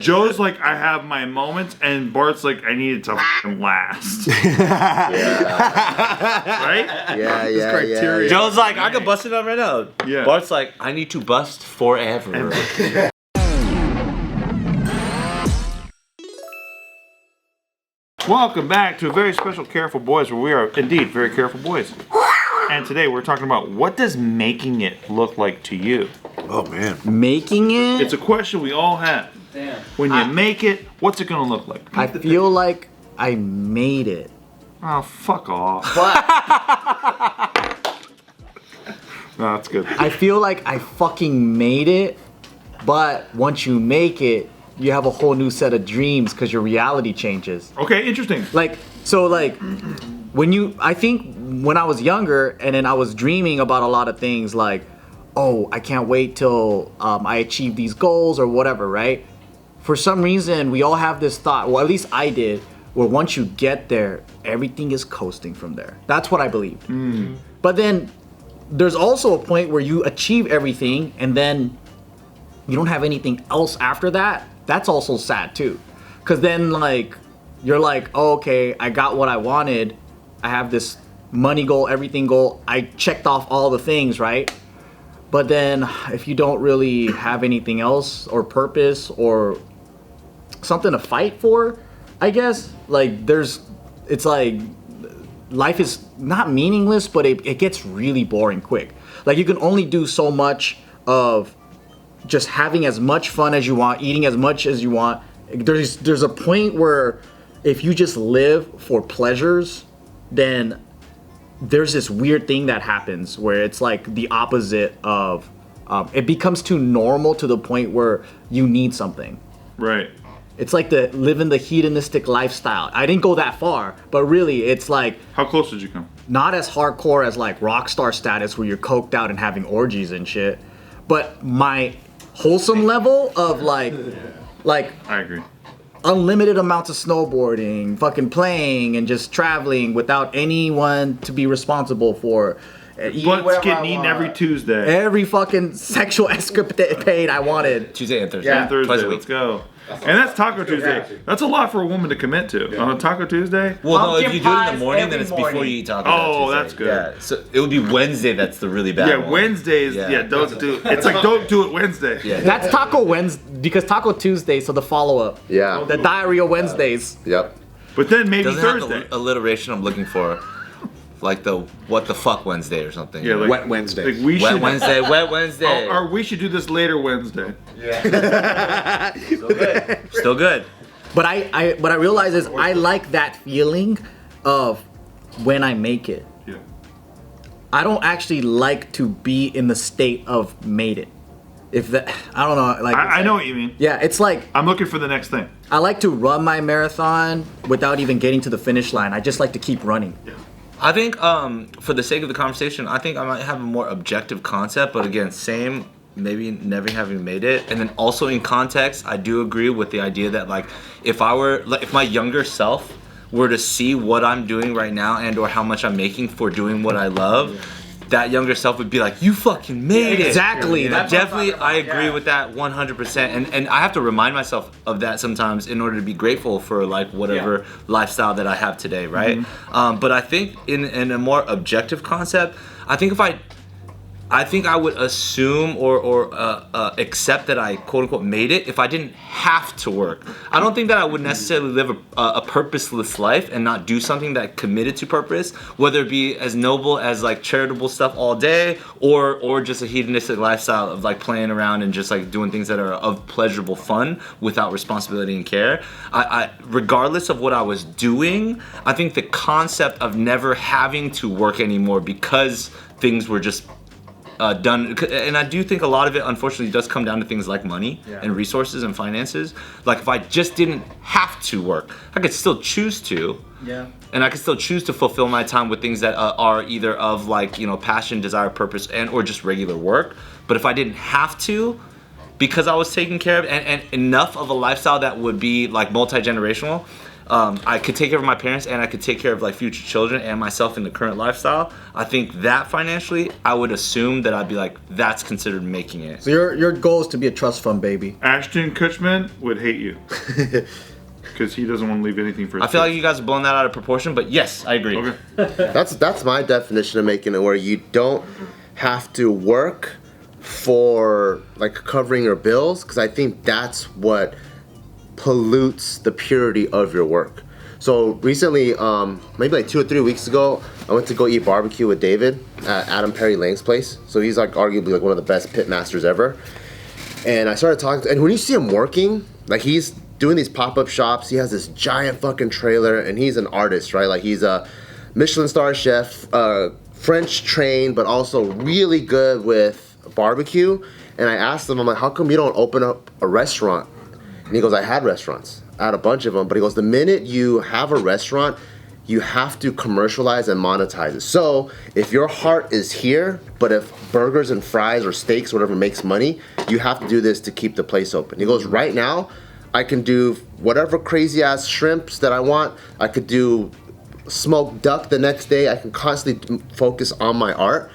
Joe's like, I have my moments, and Bart's like, I need it to fucking last. Right? Yeah. Joe's like, I can bust it up right now. Yeah. Bart's like, I need to bust forever. Welcome back to a very special Careful Boys, where we are indeed very careful boys. And today we're talking about, what does making it look like to you? Oh man. Making it? It's a question we all have. Damn. When you make it, what's it gonna look like? I feel like I made it. Oh, fuck off. But No, that's good. I feel like I fucking made it, but once you make it, you have a whole new set of dreams because your reality changes. Okay, interesting. I think when I was younger and then I was dreaming about a lot of things like, oh, I can't wait till I achieve these goals or whatever, right? For some reason, we all have this thought, well, at least I did, where once you get there, everything is coasting from there. That's what I believed. But then there's also a point where you achieve everything and then you don't have anything else after that. That's also sad too. Because then you're like, oh, okay, I got what I wanted. I have this money goal, everything goal. I checked off all the things, right? But then if you don't really have anything else or purpose or something to fight for, I guess, it's like life is not meaningless, but it gets really boring quick. Like you can only do so much of just having as much fun as you want, eating as much as you want. There's a point where if you just live for pleasures, then there's this weird thing that happens where it's like the opposite of, it becomes too normal to the point where you need something. Right. It's like living the hedonistic lifestyle. I didn't go that far, but really it's like, How close did you come? not as hardcore as like rock star status where you're coked out and having orgies and shit, but my wholesome level of like I agree. unlimited amounts of snowboarding, fucking playing and just traveling without anyone to be responsible for. Butts getting eaten every Tuesday. Every fucking sexual escapade I wanted. Tuesday and Thursday. Yeah. And Thursday, Twice a week. let's go. And that's Taco Tuesday. That's a lot for a woman to commit to. On a Taco Tuesday? Well, no, if Pumpkin you do it in pies the morning, then every it's before morning. you eat taco. Oh, Tuesday. that's good. Yeah, so it would be Wednesday that's the really bad Yeah, one. Wednesdays, don't do it. It's like, don't do it Wednesday. Yeah. That's Taco Wednesday, because Taco Tuesday, so the follow-up. Yeah. The Diarrhea Wednesdays. Yep. But then maybe Doesn't Thursday. have the alliteration I'm looking for. Like the what the fuck Wednesday or something. Yeah, like, Wet Wednesday. Like we Wet should, Wednesday, Wet Wednesday. or we should do this later Wednesday. Still good. But what I realize is I like that feeling of when I make it. Yeah. I don't actually like to be in the state of made it. If that, I don't know. Like I know what you mean. Yeah, it's like I'm looking for the next thing. I like to run my marathon without even getting to the finish line. I just like to keep running. Yeah. I think for the sake of the conversation, I think I might have a more objective concept, but again, same, maybe never having made it. And then also in context, I do agree with the idea that like if my younger self were to see what I'm doing right now and or how much I'm making for doing what I love, that younger self would be like, you fucking made it. Exactly. And definitely, I agree with that 100%. And I have to remind myself of that sometimes in order to be grateful for like whatever lifestyle that I have today, right? But I think in a more objective concept, I think I would assume or accept that I quote unquote made it if I didn't have to work. I don't think that I would necessarily live a purposeless life and not do something that committed to purpose, whether it be as noble as like charitable stuff all day or just a hedonistic lifestyle of like playing around and just like doing things that are of pleasurable fun without responsibility and care. I regardless of what I was doing, I think the concept of never having to work anymore because things were just done, and I do think a lot of it unfortunately does come down to things like money and resources and finances. Like if I just didn't have to work, I could still choose to, and I could still choose to fulfill my time with things that are either of like, you know, passion, desire, purpose, and or just regular work. But if I didn't have to, because I was taking care of and enough of a lifestyle that would be like multi-generational, I could take care of my parents and I could take care of like future children and myself in the current lifestyle, I think that financially, I would assume that I'd be like, that's considered making it. So your goal is to be a trust fund baby. Ashton Kutchman would hate you. Because he doesn't want to leave anything for his I feel like kids. you guys are blowing that out of proportion, but yes, I agree. Okay. That's my definition of making it, where you don't have to work for like covering your bills, because I think that's what pollutes the purity of your work. So recently, maybe like 2 or 3 weeks ago, I went to go eat barbecue with David at Adam Perry Lang's place. So he's like arguably like one of the best pit masters ever. And I started talking, and when you see him working, like he's doing these pop-up shops, he has this giant fucking trailer, and he's an artist, right? Like he's a Michelin star chef, French trained, but also really good with barbecue. And I asked him, I'm like, how come you don't open up a restaurant? And he goes, I had restaurants. I had a bunch of them, but he goes, the minute you have a restaurant, you have to commercialize and monetize it. So if your heart is here, but if burgers and fries or steaks, whatever makes money, you have to do this to keep the place open. He goes, right now, I can do whatever crazy ass shrimps that I want. I could do smoked duck the next day. I can constantly focus on my art.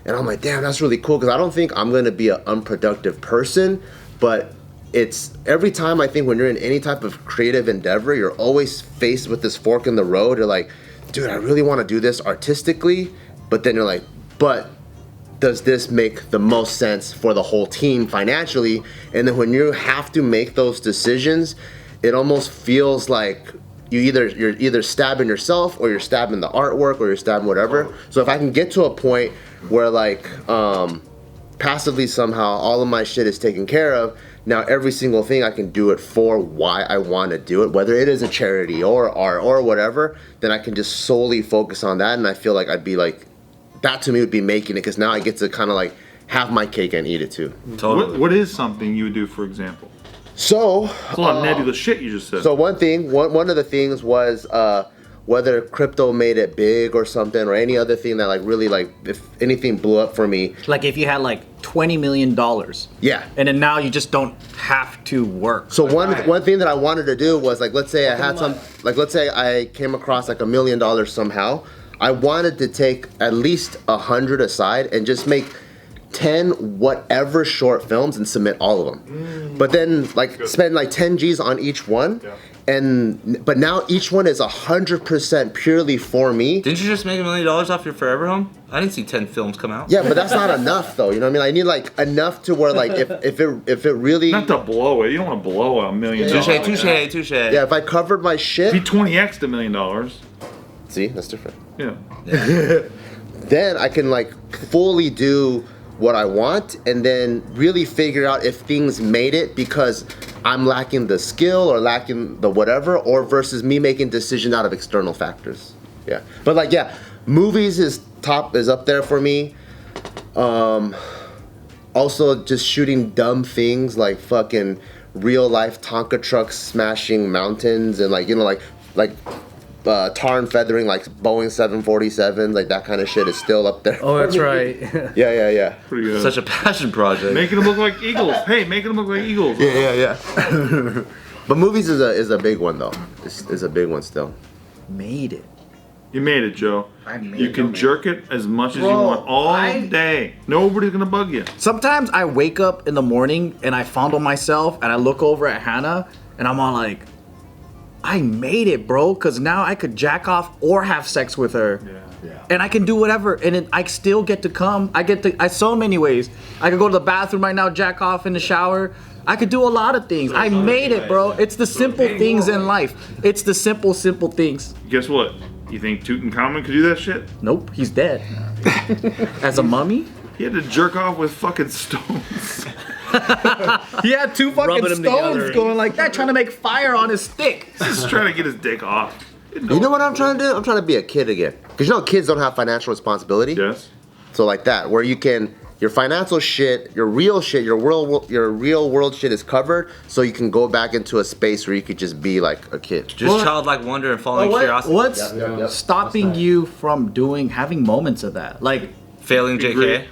And I'm like, damn, that's really cool, because I don't think I'm gonna be an unproductive person, but it's every time I think when you're in any type of creative endeavor, you're always faced with this fork in the road. You're like, dude, I really want to do this artistically, but then you're like, but does this make the most sense for the whole team financially? And then when you have to make those decisions, it almost feels like you're either stabbing yourself, or you're stabbing the artwork, or you're stabbing whatever. So if I can get to a point where like passively somehow all of my shit is taken care of, now every single thing I can do it for why I want to do it, whether it is a charity or art or whatever, then I can just solely focus on that. And I feel like I'd be like, that to me would be making it, because now I get to kind of like have my cake and eat it too. Totally. What is something you would do, for example? So It's a lot of nebulous shit you just said. So one of the things was whether crypto made it big or something, or any other thing that like really like, if anything blew up for me. Like if you had like $20 million. Yeah. And then now you just don't have to work. So one thing that I wanted to do was like, let's say I came across like $1 million somehow. I wanted to take at least 100 aside and just make 10 whatever short films and submit all of them. But then like spend like 10 G's on each one. Yeah. But now each one is 100% purely for me. Didn't you just make $1 million off your forever home? I didn't see 10 films come out. Yeah, but that's not enough though. You know what I mean? I need like enough to where like if it really, Not to blow it. You don't want to blow $1 million. Touche. yeah, if I covered my If shit, you 20x'd $1 million. see, that's different. Yeah. Then I can like fully do what I want, and then really figure out if things made it because I'm lacking the skill or lacking the whatever, or versus me making decisions out of external factors. Yeah, but like yeah, movies is up there for me. Also just shooting dumb things like fucking real life Tonka trucks smashing mountains, and like, you know, like tar and feathering like Boeing 747s, like that kind of shit is still up there. Oh, that's right. Yeah. Pretty good. Such a passion project. Making them look like eagles. Hey, making them look like eagles. Yeah. But movies is a big one though. Is a big one still. Made it. You made it, Joe. I made You it. can jerk it as much as you Bro, want all day. Nobody's gonna bug you. Sometimes I wake up in the morning and I fondle myself and I look over at Hannah and I'm all like, I made it, bro, because now I could jack off or have sex with her. Yeah. And I can do whatever, and then I still get to come. I so many ways. I could go to the bathroom right now, jack off in the shower. I could do a lot of things. I made it, bro. It's the simple things in life. It's the simple things. Guess what? You think Tutankhamun could do that shit? Nope, he's dead. As a mummy? He had to jerk off with fucking stones. He had two fucking Rubbing 'em stones together. going like that, trying to make fire on his stick. Just trying to get his dick off. You know what I'm trying to do? I'm trying to be a kid again. Because you know kids don't have financial responsibility. Yes. So like that, where you can, your financial shit, your real shit, your real world shit is covered, so you can go back into a space where you could just be like a kid. Just childlike wonder and following curiosity. What's stopping you from having moments of that? Like, Failing JK.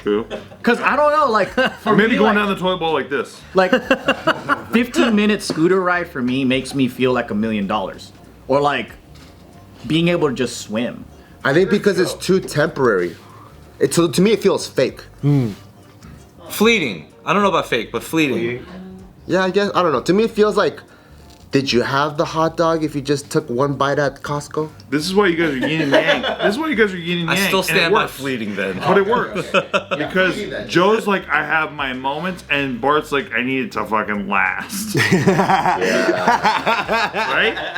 True. Cause I don't know, like for Maybe me, going like, down the toilet bowl like this. like 15-minute scooter ride for me makes me feel like $1 million, or like being able to just swim. I think because it's too temporary. To me, it feels fake. Fleeting. I don't know about fake, but fleeting. Yeah, I guess. I don't know. To me, it feels like, did you have the hot dog if you just took one bite at Costco? This is why you guys are yin and yang. This is why you guys are yin and yang. I still and it stand by works. fleeting then. But it works. Because Joe's like, I have my moments, and Bart's like, I need it to fucking last. Right?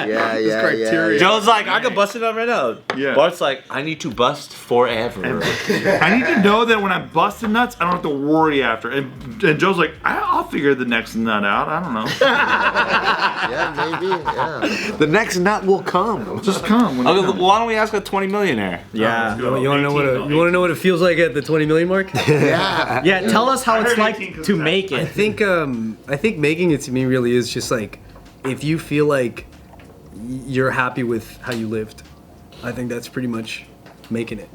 Yeah. criteria. Joe's like, I could bust it up right now. Yeah. Bart's like, I need to bust forever. I need to know that when I'm busting nuts, I don't have to worry after. And Joe's like, I'll figure the next nut out. I don't know. Yeah, maybe. Yeah. The next nut will come. Just come. When it Okay, comes. why don't we ask a 20 millionaire? Yeah. You want to know what it feels like at the 20 million mark? Yeah. Yeah, tell us how I it's heard like 18 'cause to of that. make I it. think making it to me really is just like, if you feel like you're happy with how you lived, I think that's pretty much making it.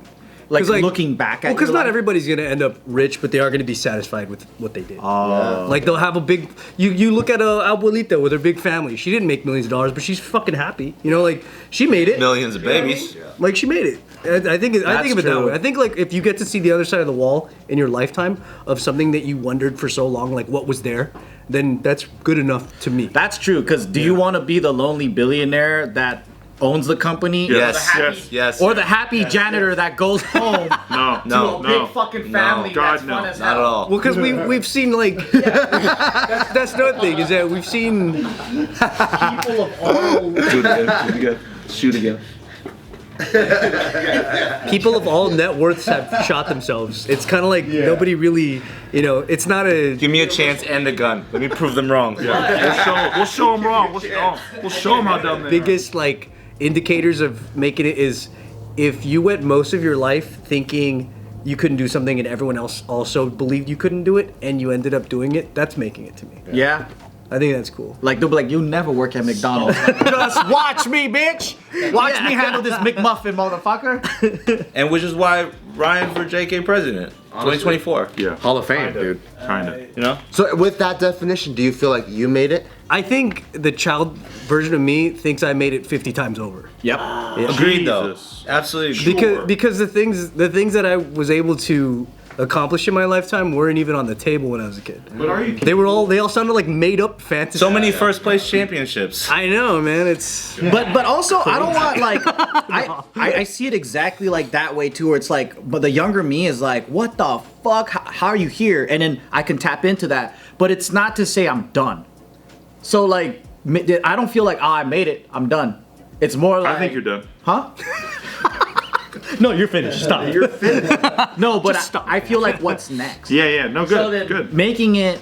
Like 'Cause, looking back at because your not life. everybody's gonna end up rich, but they are gonna be satisfied with what they did. Oh. Like they'll have a big. You look at a abuelita with her big family. She didn't make millions of dollars, but she's fucking happy. You know, like she made it. Millions of babies. Like she made it. I think of it that true. way. I think like if you get to see the other side of the wall in your lifetime of something that you wondered for so long, like what was there, then that's good enough to me. That's true, because do you want to be the lonely billionaire that owns the company? Yes, Yes. yes. Or the happy janitor that goes home No. No, to a big fucking family God, that's fun no. as Not hell. at all. Well, because we've seen like that's another thing is that we've seen People of all Shoot again. people of all net worths have shot themselves. It's kind of like nobody really, it's not a. Give me a chance and a gun. Let me prove them wrong. We'll show them wrong. We'll show them how dumb they are. Biggest like indicators of making it is if you went most of your life thinking you couldn't do something and everyone else also believed you couldn't do it and you ended up doing it, that's making it to me. Yeah. I think that's cool. Like they'll be like, you never work at McDonald's. Just watch me, bitch. Watch me handle this McMuffin, motherfucker. And which is why Ryan for JK president, 2024. Yeah. Hall of Fame, dude. Kinda. You know? So with that definition, do you feel like you made it? I think the child version of me thinks I made it 50 times over. Yep. Agreed though. Jesus. Absolutely agreed. Sure. Because the things that I was able to accomplish in my lifetime weren't even on the table when I was a kid. But are you? They all sounded like made up fantasy. So many first place championships. I know, man. It's But also I don't want like I see it exactly like that way too, where it's like, but the younger me is like, what the fuck? How are you here? And then I can tap into that. But it's not to say I'm done. So like I don't feel like I made it. I'm done. It's more like I think you're done. Huh? No, you're finished. Stop. You're finished. No, but I feel like what's next? Yeah. No, good. So then Good. making it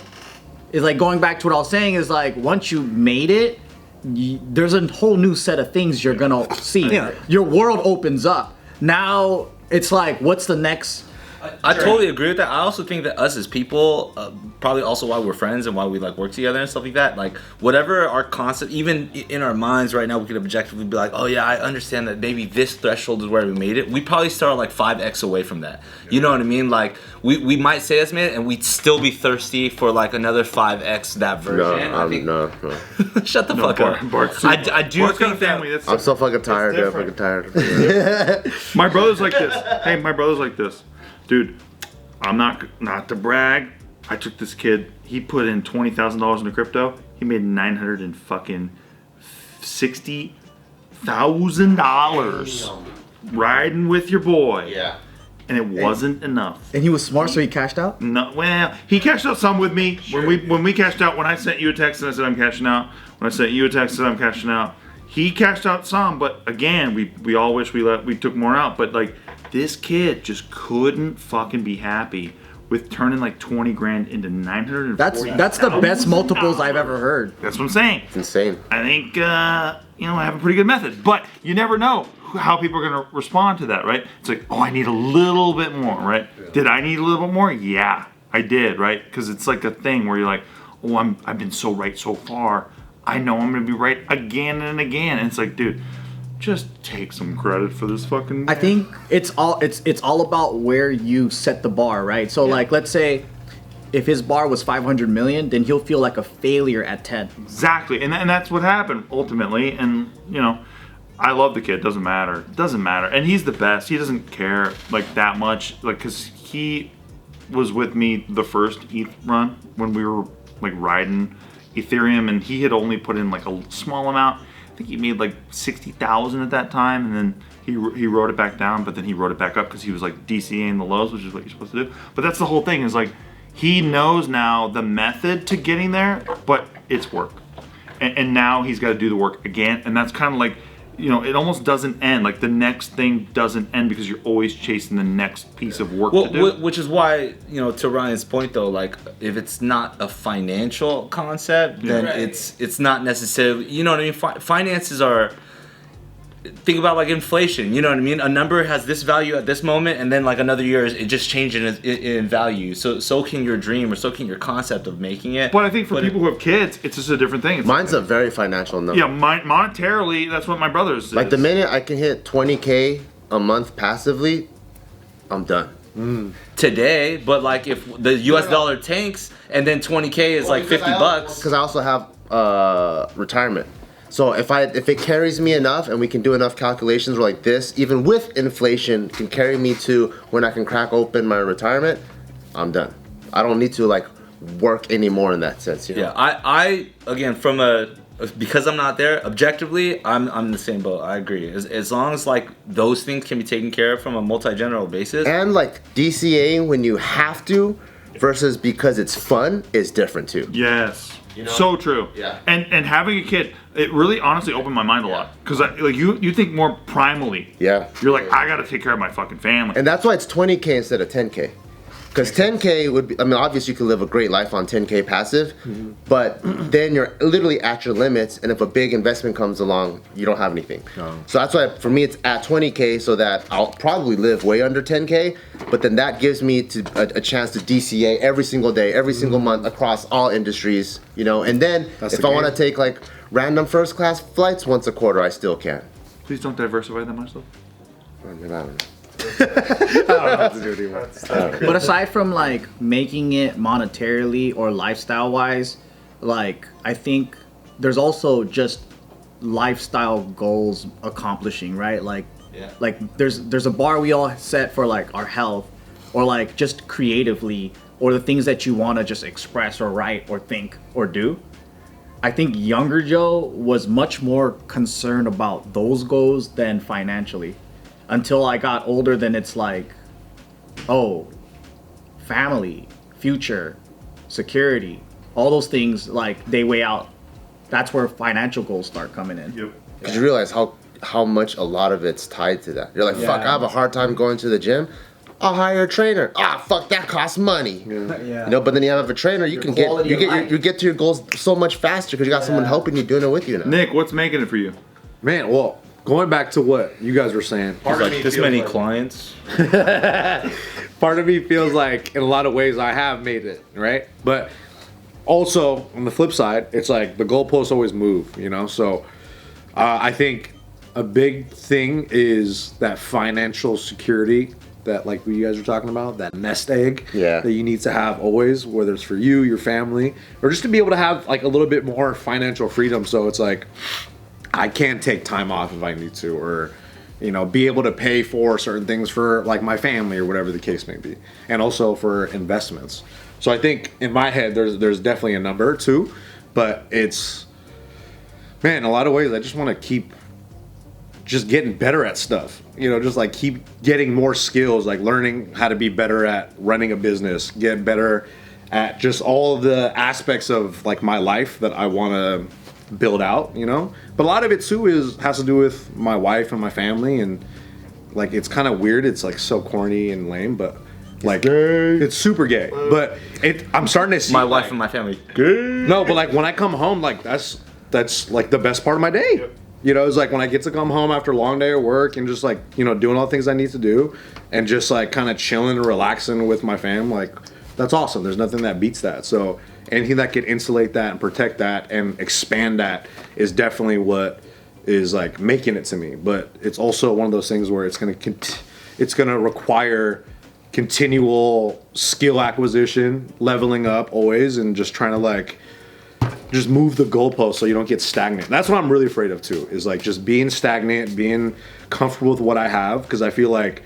is like going back to what I was saying is like once you made it, there's a whole new set of things you're gonna see. Yeah. Your world opens up. Now it's like, what's the next? I totally agree with that. I also think that us as people, probably also why we're friends and why we like work together and stuff like that. Like whatever our concept, even in our minds right now, we could objectively be like, oh yeah, I understand that maybe this threshold is where we made it. We probably start like 5x away from that. You know what I mean? Like we might say this, man, and we'd still be thirsty for like another 5x that version. I think- No. Shut the fuck up. Bart's I do Bart's got a think that. family. That's I'm so fucking tired, dude. I'm different. fucking tired. My brother's like this. Hey, my brother's like this. Dude, I'm not to brag. I took this kid. He put in $20,000 into crypto. He made $960,000 riding with your boy. Yeah. And it wasn't enough. And he was smart, so he cashed out. No, well, he cashed out some with me. When we cashed out, when I sent you a text and I said I'm cashing out. When I sent you a text and I said I'm cashing out. He cashed out some, but again, we all wish we took more out. But like this kid just couldn't fucking be happy with turning like 20 grand into 940. That's the best multiples I've ever heard. That's what I'm saying. It's insane. I think I have a pretty good method, but you never know how people are gonna respond to that, right? It's like, oh, I need a little bit more, right? Did I need a little bit more? Yeah, I did, right? Because it's like a thing where you're like, oh, I've been so right so far. I know I'm gonna be right again and again, and it's like, dude, just take some credit for this fucking. I think it's all about where you set the bar, right? So like, let's say if his bar was 500 million, then he'll feel like a failure at 10. Exactly, and that's what happened ultimately. And I love the kid. Doesn't matter. And he's the best. He doesn't care like that much, like because he was with me the first ETH run when we were like riding Ethereum, and he had only put in like a small amount. I think he made like 60,000 at that time, and then he wrote it back down, but then he wrote it back up because he was like DCAing the lows, which is what you're supposed to do. But that's the whole thing, is like he knows now the method to getting there, but it's work, and now he's got to do the work again, and that's kind of like, it almost doesn't end. Like the next thing doesn't end because you're always chasing the next piece of work to do. Which is why, to Ryan's point though, like if it's not a financial concept, then it's not necessarily, you know what I mean? Finances are, think about like inflation, you know what I mean? A number has this value at this moment, and then like another year it just changes in value. So can your dream, or so can your concept of making it. But I think for people who have kids, it's just a different thing. Mine's a very financial number. Yeah, monetarily, that's what my brother's Like is. the minute I can hit 20K a month passively, I'm done. Today, but like if the US dollar tanks and then 20K is like 50 bucks. Because I also have retirement. So if it carries me enough and we can do enough calculations where like this, even with inflation, can carry me to when I can crack open my retirement, I'm done. I don't need to like work anymore in that sense. Yeah, I again, because I'm not there, objectively, I'm in the same boat. I agree. As long as like those things can be taken care of from a multi-general basis. And like DCAing when you have to versus because it's fun is different too. Yes. So true. Yeah. And having a kid, it really honestly opened my mind a lot. Because like you think more primally. Yeah. You're like, I gotta take care of my fucking family. And that's why it's 20K instead of 10K. Because 10K would be, obviously you could live a great life on 10K passive, but then you're literally at your limits, and if a big investment comes along, you don't have anything. So that's why for me it's at 20K, so that I'll probably live way under 10K, but then that gives me a chance to DCA every single day, every single month across all industries, and then if I want to take like random first class flights once a quarter, I still can. Please don't diversify that much though. I don't know. But aside from like making it monetarily or lifestyle wise, like I think there's also just lifestyle goals accomplishing, right? Like there's a bar we all set for like our health, or like just creatively, or the things that you want to just express or write or think or do. I think younger Joe was much more concerned about those goals than financially. Until I got older, then it's like, oh, family, future, security, all those things, like they weigh out. That's where financial goals start coming in. Yep. Because you realize how much a lot of it's tied to that. You're like, fuck, I have a hard time going to the gym. I'll hire a trainer. Fuck, that costs money. But then you have a trainer, you get to your goals so much faster because you got someone helping you, doing it with you now. Nick, what's making it for you? Man, well, going back to what you guys were saying, like this many clients. part of me feels like in a lot of ways I have made it, right? But also on the flip side, it's like the goalposts always move, So I think a big thing is that financial security that like you guys were talking about, that nest egg that you need to have always, whether it's for you, your family, or just to be able to have like a little bit more financial freedom. So it's like, I can't take time off if I need to, or be able to pay for certain things for like my family or whatever the case may be, and also for investments. So I think in my head there's definitely a number too, but it's, man, in a lot of ways I just want to keep just getting better at stuff, just like keep getting more skills, like learning how to be better at running a business, get better at just all of the aspects of like my life that I want to build out, but a lot of it too has to do with my wife and my family, and like it's kind of weird, it's like so corny and lame, but like it's super gay, but I'm starting to see my wife and my family no, but like when I come home, like that's like the best part of my day. It's like when I get to come home after a long day of work and just like doing all the things I need to do and just like kind of chilling and relaxing with my fam, like that's awesome. There's nothing that beats that. So anything that can insulate that and protect that and expand that is definitely what is like making it to me. But it's also one of those things where it's gonna require continual skill acquisition, leveling up always, and just trying to like just move the goalpost so you don't get stagnant. That's what I'm really afraid of too, is like just being stagnant, being comfortable with what I have, because I feel like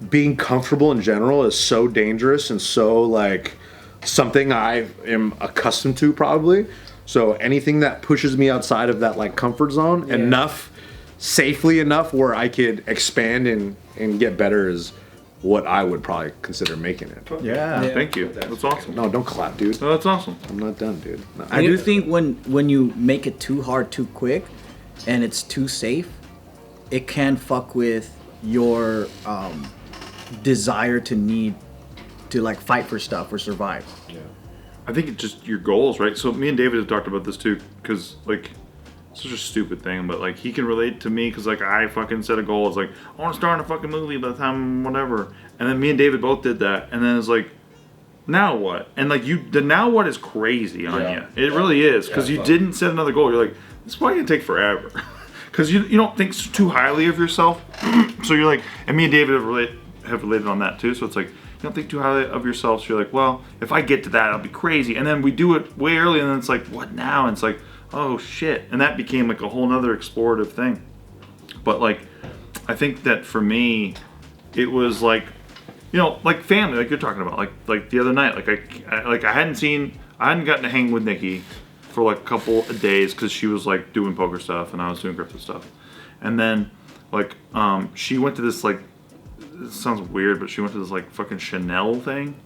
being comfortable in general is so dangerous and so like something I am accustomed to probably. So anything that pushes me outside of that like comfort zone enough, safely enough where I could expand and get better is what I would probably consider making it. Yeah. Thank you. That's awesome. No, don't clap, dude. No, that's awesome. I'm not done, dude. No. I do think when you make it too hard too quick and it's too safe, it can fuck with your desire to need to like fight for stuff or survive. I think it's just your goals, right? So me and David have talked about this too, because like, it's such a stupid thing, but like he can relate to me because like I fucking set a goal. It's like I want to star in a fucking movie by the time whatever, and then me and David both did that, and then it's like, now what? And like the now what is crazy on you. It really is, because you didn't set another goal. You're like, this is probably gonna take forever, because you don't think too highly of yourself. So you're like, and me and David have related on that too. So it's like, you don't think too highly of yourself. So you're like, well, if I get to that, I'll be crazy. And then we do it way early, and then it's like, what now? And it's like, oh shit. And that became like a whole nother explorative thing. But like, I think that for me, it was like, you know, like family, like you're talking about, like the other night, I hadn't gotten to hang with Nikki for like a couple of days because she was like doing poker stuff and I was doing crypto stuff. And then like, she went to this like, it sounds weird, but she went to this like fucking Chanel thing.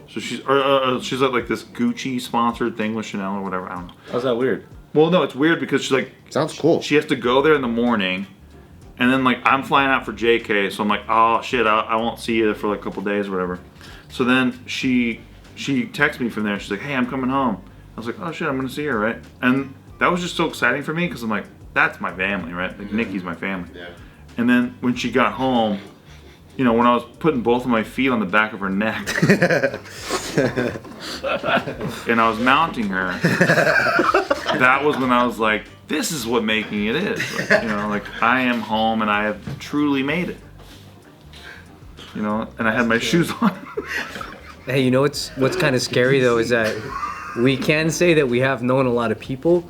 So she's at like this Gucci sponsored thing with Chanel or whatever. I don't know. How's that weird? Well, no, it's weird because she's like, Sounds cool. she has to go there in the morning, and then like I'm flying out for JK, so I'm like, oh shit, I won't see you for like a couple days or whatever. So then she texts me from there. She's like, hey, I'm coming home. I was like, oh shit, I'm gonna see her, right? And that was just so exciting for me because I'm like, that's my family, right? Like Nikki's my family. Yeah. And then when she got home, you know, when I was putting both of my feet on the back of her neck and I was mounting her, that was when I was like, this is what making it is. Like, you know, like I am home and I have truly made it. You know, and I had my shoes on. Hey, you know what's kind of scary though is that we can say that we have known a lot of people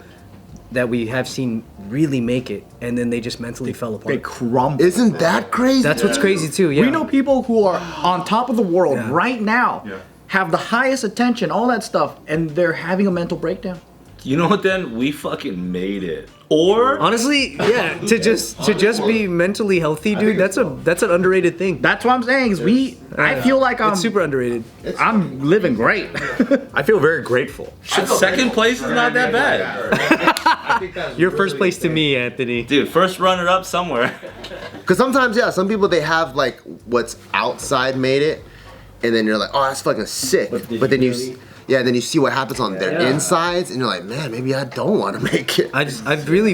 that we have seen really make it, and then they just mentally fell apart. They crumble. Isn't that crazy? That's what's crazy too. Yeah, We know people who are on top of the world right now, Yeah. have the highest attention, all that stuff, and they're having a mental breakdown. You know what? Then we fucking made it. Or honestly, yeah, to just be mentally healthy, dude. That's an underrated thing. That's what I'm saying. Is I feel like It's super underrated. I'm living great. I feel very grateful. second place is not that bad. You're first place to me, Anthony. Dude, first runner up somewhere. Because sometimes, yeah, some people they have like what's outside made it, and then you're like, oh, that's fucking sick. But then then you see what happens on their insides, and you're like, man, maybe I don't want to make it.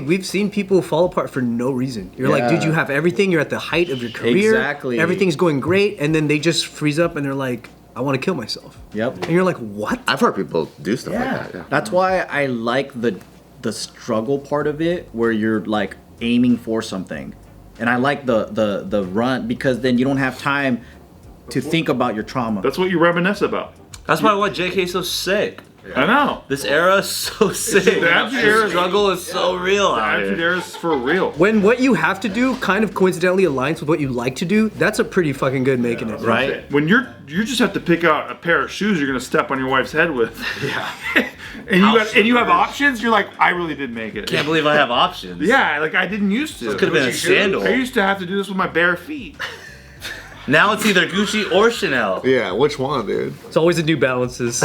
We've seen people fall apart for no reason. You're like, dude, you have everything. You're at the height of your career. Exactly. Everything's going great, and then they just freeze up, and they're like, I want to kill myself. Yep. And you're like, what? I've heard people do stuff like that. Yeah. That's why I like the struggle part of it, where you're like aiming for something, and I like the run because then you don't have time to think about your trauma. That's what you reminisce about. That's why JK's so sick. I know. This era is so sick. The Attitude Era The struggle is so real out Attitude here. Era is for real. When what you have to do kind of coincidentally aligns with what you like to do, that's a pretty fucking good making it. Right? When you just have to pick out a pair of shoes you're gonna step on your wife's head with. Yeah. and you have options. You're like, I really did make it. Can't believe I have options. Yeah, like I didn't used to. This could have been a sandal. I used to have to do this with my bare feet. Now it's either Gucci or Chanel. Yeah, which one, dude? It's always the New Balances.